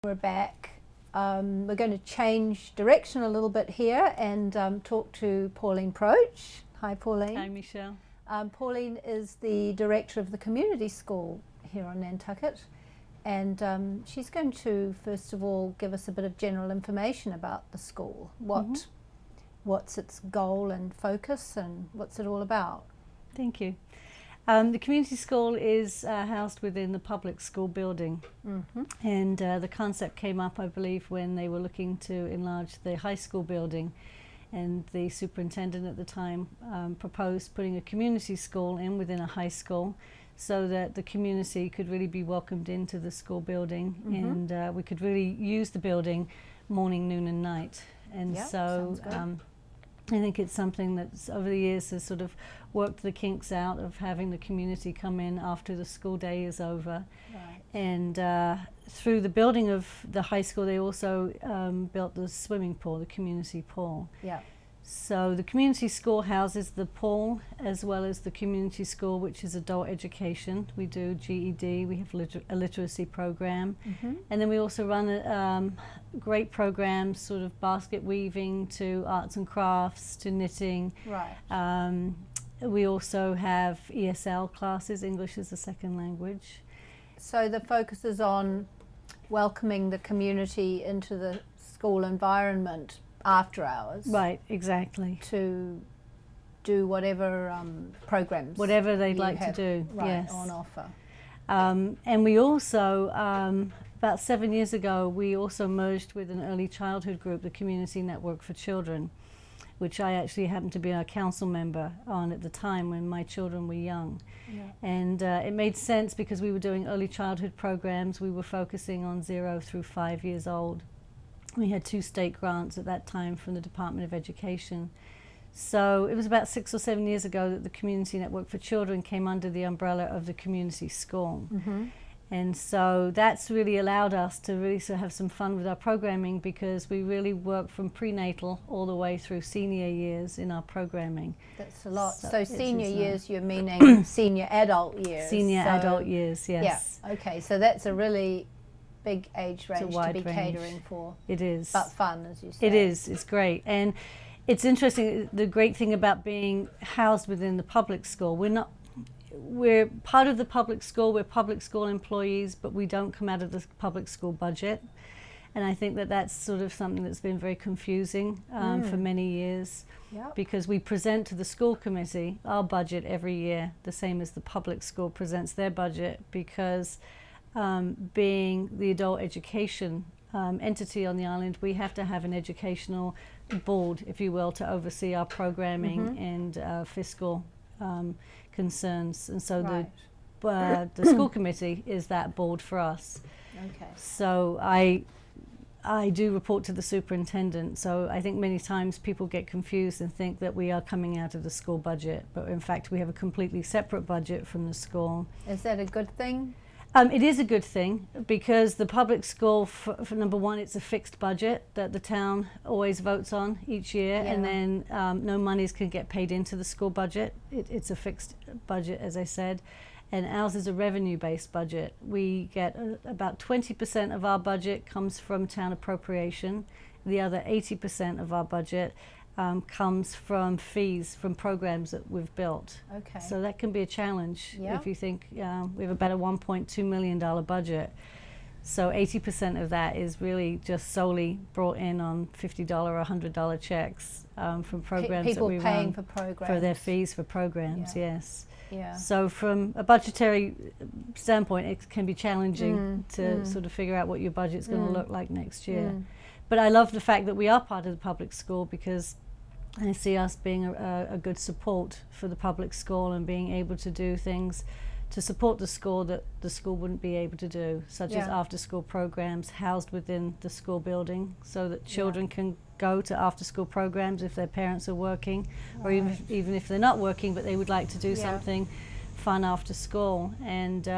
We're back. We're going to change direction a little bit here and talk to Pauline Proch. Hi, Pauline. Hi, Michelle. Pauline is the director of the community school here on Nantucket, and she's going to first of all give us a bit of general information about the school. What's its goal and focus, and what's it all about? Thank you. The community school is housed within the public school building, and the concept came up, I believe, when they were looking to enlarge the high school building, and the superintendent at the time proposed putting a community school in within a high school so that the community could really be welcomed into the school building, and we could really use the building morning, noon and night. And so I think it's something that's over the years has sort of worked the kinks out of having the community come in after the school day is over. Right. And through the building of the high school, they also built the swimming pool, the community pool. Yeah. So the community school houses the pool as well as the community school, which is adult education. We do GED, we have a literacy program, and then we also run great programs, sort of basket weaving to arts and crafts to knitting. Right. We also have ESL classes, English as a second language. So the focus is on welcoming the community into the school environment after hours. Right, exactly. To do whatever programs. Whatever they'd like to do, right, yes. on offer. And we also, about 7 years ago, we also merged with an early childhood group, the Community Network for Children, which I actually happened to be a council member on at the time when my children were young. Yeah. And it made sense because we were doing early childhood programs. We were focusing on 0 through 5 years old. We had 2 state grants at that time from the Department of Education. So it was about 6 or 7 years ago that the Community Network for Children came under the umbrella of the community school. And so that's really allowed us to really sort of have some fun with our programming, because we really work from prenatal all the way through senior years in our programming. That's a lot. So senior years, you're meaning senior adult years? Senior adult years, yes. Yeah. Okay, so that's a really big age range to be range. catering for. It is. But fun, as you say. It is. It's great. And it's interesting, the great thing about being housed within the public school, we're part of the public school, we're public school employees, but we don't come out of the public school budget. And I think that that's sort of something that's been very confusing for many years, because we present to the school committee our budget every year, the same as the public school presents their budget, because being the adult education entity on the island, we have to have an educational board, if you will, to oversee our programming and fiscal concerns. And so the school committee is that board for us. Okay. So I do report to the superintendent. So I think many times people get confused and think that we are coming out of the school budget, but in fact we have a completely separate budget from the school. Is that a good thing? It is a good thing, because the public school, for number one, it's a fixed budget that the town always votes on each year, and then no monies can get paid into the school budget. It's a fixed budget, as I said, and ours is a revenue-based budget. We get about 20% of our budget comes from town appropriation. The other 80% of our budget comes from fees from programs that we've built. Okay. So so that can be a challenge if you think we have about a $1.2 million budget. So 80% of that is really just solely brought in on $50 or $100 checks from programs that we run. People paying for programs. For their fees for programs, yes. Yeah. So from a budgetary standpoint, it can be challenging to sort of figure out what your budget's going to look like next year. But I love the fact that we are part of the public school, because I see us being a good support for the public school and being able to do things to support the school that the school wouldn't be able to do, such as after-school programs housed within the school building, so that children can go to after-school programs if their parents are working, or even if they're not working but they would like to do something fun after school, and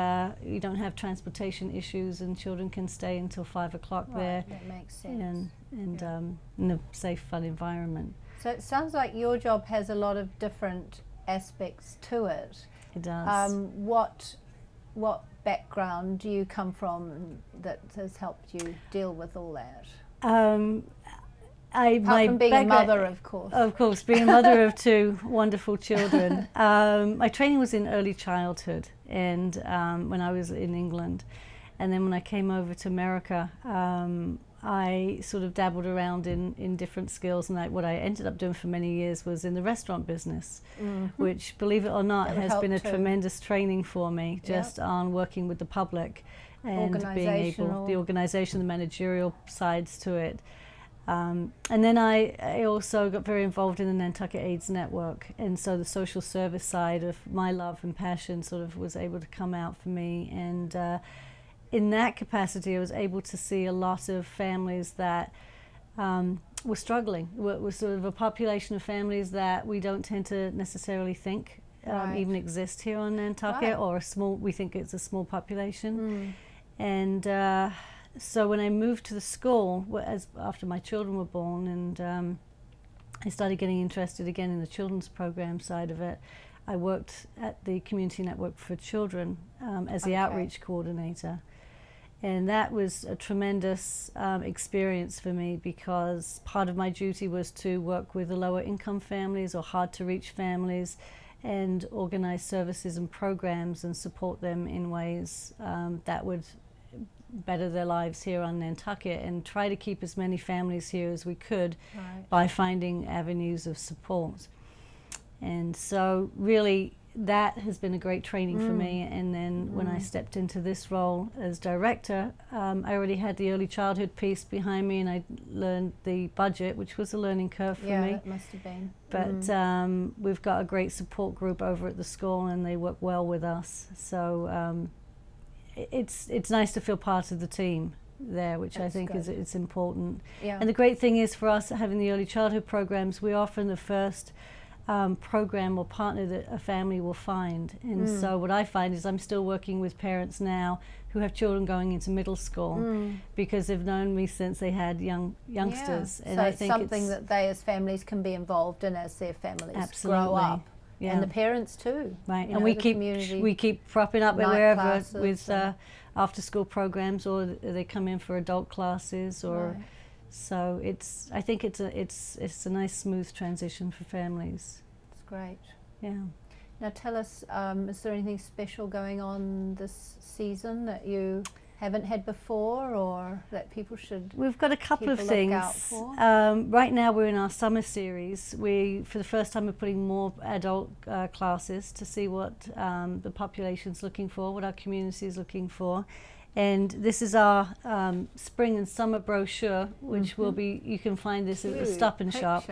you don't have transportation issues, and children can stay until 5 o'clock there. That makes sense. And in a safe, fun environment. So it sounds like your job has a lot of different aspects to it. It does. What background do you come from that has helped you deal with all that? Apart from being a mother, of course. Of course, being a mother of two wonderful children. My training was in early childhood, and when I was in England. And then when I came over to America, I sort of dabbled around in different skills, and what I ended up doing for many years was in the restaurant business, which, believe it or not, has been a tremendous training for me, just on working with the public and being able, the organization, the managerial sides to it. And then I also got very involved in the Nantucket AIDS Network, and so the social service side of my love and passion sort of was able to come out for me, and in that capacity I was able to see a lot of families that were struggling. We're sort of a population of families that we don't tend to necessarily think even exist here on Nantucket, or we think it's a small population. And so when I moved to the school, after my children were born, and I started getting interested again in the children's program side of it, I worked at the Community Network for Children as the outreach coordinator. And that was a tremendous experience for me, because part of my duty was to work with the lower income families or hard to reach families and organize services and programs and support them in ways that would better their lives here on Nantucket, and try to keep as many families here as we could by finding avenues of support. And so really that has been a great training for me. And then when I stepped into this role as director, I already had the early childhood piece behind me, and I learned the budget, which was a learning curve for me. Yeah, it must have been. But we've got a great support group over at the school, and they work well with us. So it's nice to feel part of the team there, which I think is it's important. And the great thing is for us having the early childhood programs, we're often the first program or partner that a family will find. And so what I find is I'm still working with parents now who have children going into middle school because they've known me since they had youngsters. And so I it's think something that they as families can be involved in as their families grow up. And the parents too. Right, and we keep propping up wherever with after school programs, or they come in for adult classes, or so I think it's a nice smooth transition for families. It's great. Yeah. Now tell us, is there anything special going on this season that you haven't had before, or that people should We've got a couple of things. Right now we're in our summer series. We, for the first time, are putting more adult classes to see what the population's looking for, what our community is looking for. And this is our spring and summer brochure, which will be, you can find this at the Stop and Shop.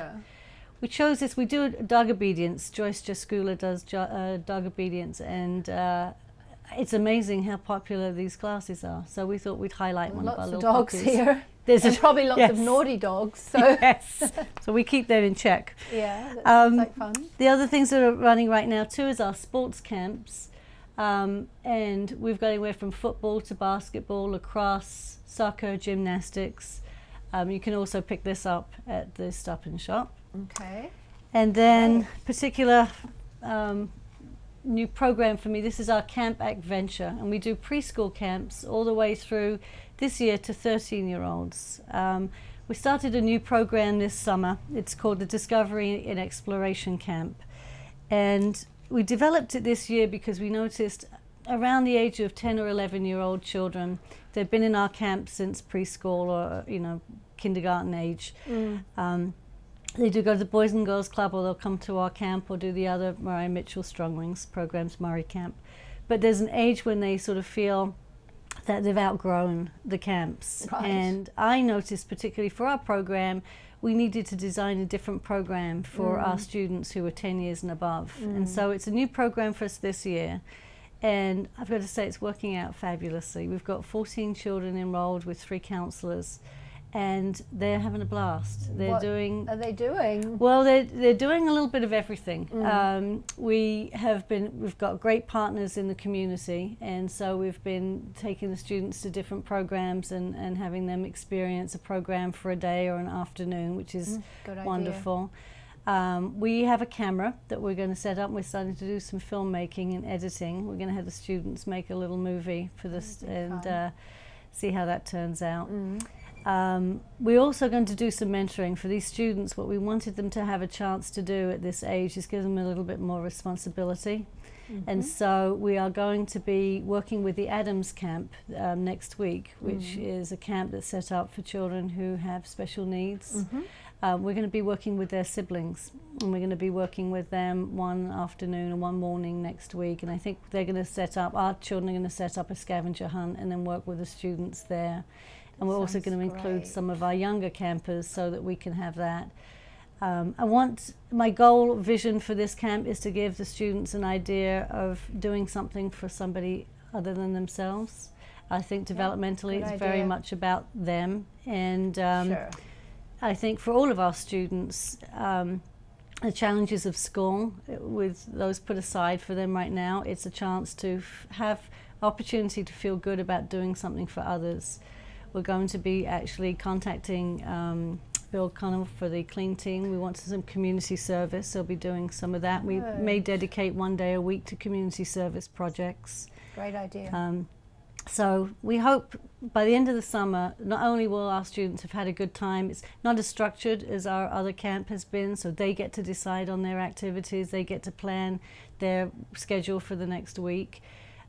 We chose this, we do dog obedience. Joyce Jaskula does dog obedience, and it's amazing how popular these classes are. So we thought we'd highlight one of our little dogs puppies. here. There's probably lots of naughty dogs. So yes, so we keep them in check. Yeah, that sounds like fun. The other things that are running right now too is our sports camps. And we've got anywhere from football to basketball, lacrosse, soccer, gymnastics. You can also pick this up at the Stop and Shop. Okay. And then particular new program for me, this is our Camp Adventure, and we do preschool camps all the way through this year to 13-year-olds. We started a new program this summer. It's called the Discovery and Exploration Camp. And we developed it this year because we noticed around the age of 10 or 11-year-old children, they've been in our camp since preschool or kindergarten age. They do go to the Boys and Girls Club, or they'll come to our camp or do the other Mariah Mitchell Strong Wings programs, Murray Camp. But there's an age when they sort of feel that they've outgrown the camps. And I noticed, particularly for our program, we needed to design a different program for our students who were 10 years and above. And so it's a new program for us this year. And I've got to say, it's working out fabulously. We've got 14 children enrolled with 3 counselors. And they're having a blast. What are they doing? Well, they're doing a little bit of everything. We've got great partners in the community, and so we've been taking the students to different programs and having them experience a program for a day or an afternoon, which is wonderful. We have a camera that we're going to set up. We're starting to do some filmmaking and editing. We're going to have the students make a little movie for this and see how that turns out. We're also going to do some mentoring for these students. What we wanted them to have a chance to do at this age is give them a little bit more responsibility. And so we are going to be working with the Adams Camp next week, which is a camp that's set up for children who have special needs. We're going to be working with their siblings, and we're going to be working with them one afternoon and one morning next week. And I think they're going to set up, our children are going to set up a scavenger hunt and then work with the students there. And we're also going to include some of our younger campers so that we can have that. My goal, vision for this camp is to give the students an idea of doing something for somebody other than themselves. I think developmentally it's very much about them. And I think for all of our students, the challenges of school, with those put aside for them right now, it's a chance to have opportunity to feel good about doing something for others. We're going to be actually contacting Bill Connell for the clean team. We want some community service. They'll be doing some of that. We may dedicate one day a week to community service projects. Great idea. So we hope by the end of the summer, not only will our students have had a good time, it's not as structured as our other camp has been, so they get to decide on their activities, they get to plan their schedule for the next week.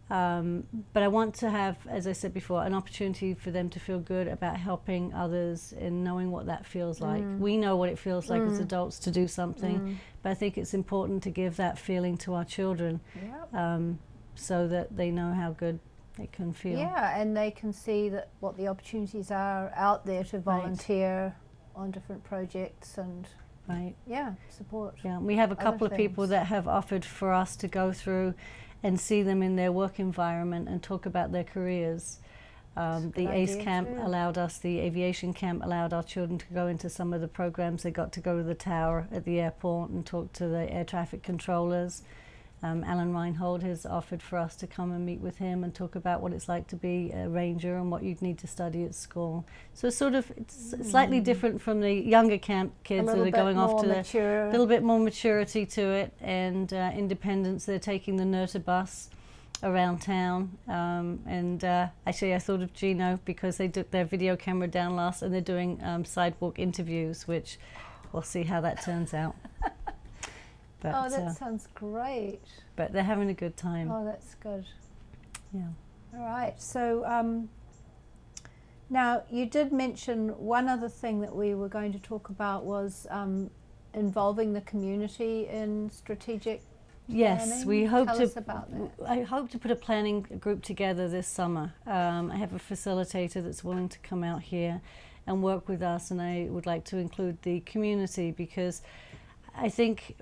But I want to have, as I said before, an opportunity for them to feel good about helping others and knowing what that feels like. We know what it feels like as adults to do something, but I think it's important to give that feeling to our children so that they know how good it can feel. Yeah, and they can see that what the opportunities are out there to volunteer on different projects and support. Yeah, we have a couple of people that have offered for us to go through and see them in their work environment and talk about their careers. The ACE camp allowed us, the aviation camp allowed our children to go into some of the programs. They got to go to the tower at the airport and talk to the air traffic controllers. Alan Reinhold has offered for us to come and meet with him and talk about what it's like to be a ranger and what you'd need to study at school. So it's slightly different from the younger camp kids that are going off to a little bit more maturity to it and independence. They're taking the NERTA bus around town actually I thought of Gino because they took their video camera down last and they're doing sidewalk interviews, which we'll see how that turns out. But, that sounds great. But they're having a good time. Oh, that's good. Yeah. All right. So now you did mention one other thing that we were going to talk about was involving the community in strategic planning. We hope Tell us about that. I hope to put a planning group together this summer. I have a facilitator that's willing to come out here and work with us, and I would like to include the community because I think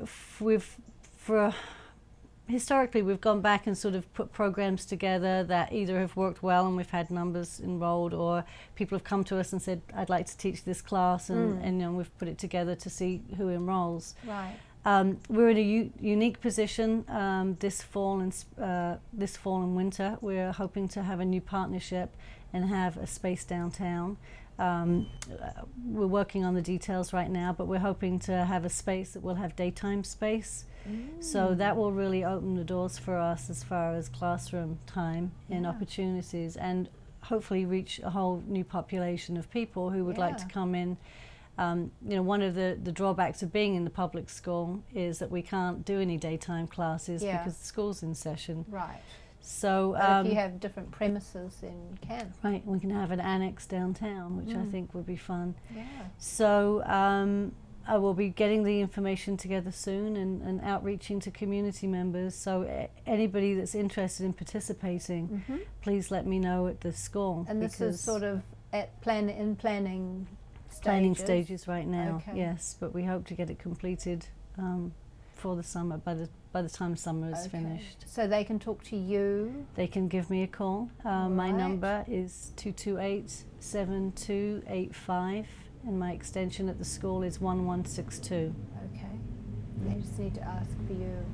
historically we've gone back and sort of put programs together that either have worked well and we've had numbers enrolled, or people have come to us and said, I'd like to teach this class, and we've put it together to see who enrolls. Right. We're in a unique position this fall and winter. We're hoping to have a new partnership and have a space downtown. We're working on the details right now, but we're hoping to have a space that will have daytime space. So that will really open the doors for us as far as classroom time and opportunities, and hopefully reach a whole new population of people who would like to come in. One of the drawbacks of being in the public school is that we can't do any daytime classes because the school's in session. Right. So if you have different premises, then you can. Right, we can have an annex downtown, which I think would be fun. Yeah. So I will be getting the information together soon and outreaching to community members. So anybody that's interested in participating, please let me know at the school. And this is sort of at planning stages right now. Okay. Yes, but we hope to get it completed for the summer, by the time summer is finished. So they can talk to you? They can give me a call. My number is 228-7285 and my extension at the school is 1162. Okay. They just need to ask for you.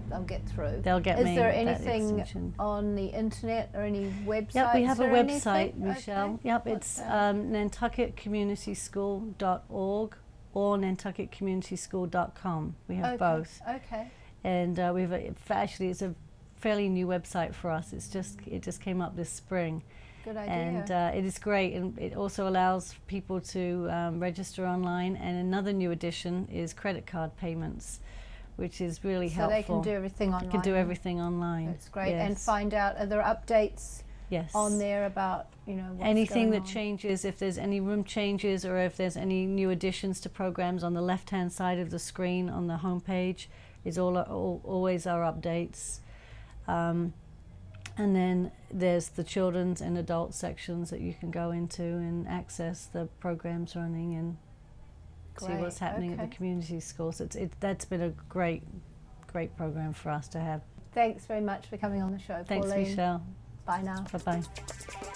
They'll get through. They'll get me. Is there anything on the internet or any websites? Yep, we have a website, anything? Michelle. Okay. Yep, it's nantucketcommunityschool.org. or nantucketcommunityschool.com. We have Okay. both. Okay. And we have actually, it's a fairly new website for us. It just came up this spring. Good idea. And it is great, and it also allows people to register online. And another new addition is credit card payments, which is really helpful. So they can do everything online. They can do everything online. That's great. Yes. And find out, are there updates Yes. on there about, you know, what's anything going that on? changes, if there's any room changes or if there's any new additions to programs, on the left-hand side of the screen on the home page is always our updates. And then there's the children's and adult sections that you can go into and access the programs running and see what's happening at the community schools. So that's been a great program for us to have. Thanks very much for coming on the show, Thanks, Pauline. Michelle. Bye now. Bye-bye.